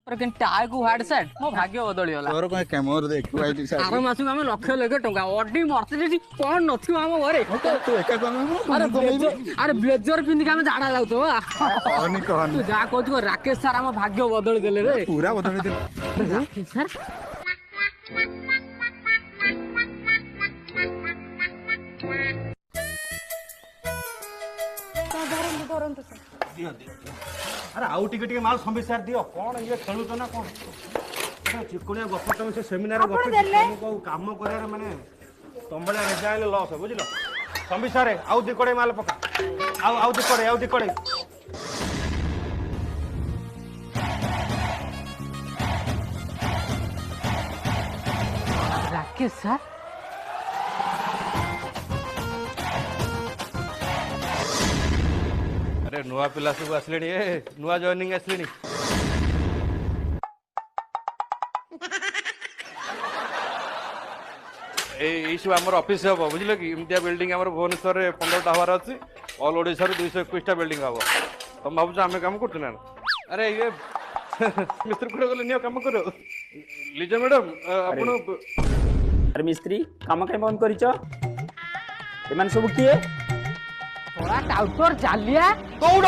पर टाई को hard set मो भाग्य बदली गला तोर कोई कैमर देखु आइटी आर मास में लक्ष लगे टंका अडी मर्सिडीज कोन नथियो हम घरे तू एका कम अरे ब्लेजर पिंदी के हम झाड़ा लाउ तो कहनी कहनी तू जा कहत राकेश सर हम भाग्य बदली देले रे पूरा बदली दे राकेश सर अरे आउ टिके माल संबिसार दियो कौन ये खेलुत ना कौन चिकुनिया गप तुम से सेमिनार गप तुमको काम करे माने तंबले रेजाइल लॉस बुझिलो संबिसारे आउ दिकोड़े माल पका आउ दिकोड़े राकेश सर अरे नुआ पिला सब आसले नुआ जॉइनिंग आसले सब आम ऑफिस हम बुझल कि इमतिया बिल्डिंग आम भुवनेश्वर 15टा हबार अच्छी ऑल ओडिशा 221टा बिल्डिंग हम तुम भावुच आम कम कर अरे ये मिस्त्री कूड़े गले नियो कम करो लीजा मैडम आपण अरे मिस्त्री काम कहीं बंद कर सब किए थोड़ा टाउटर जालिया दौड़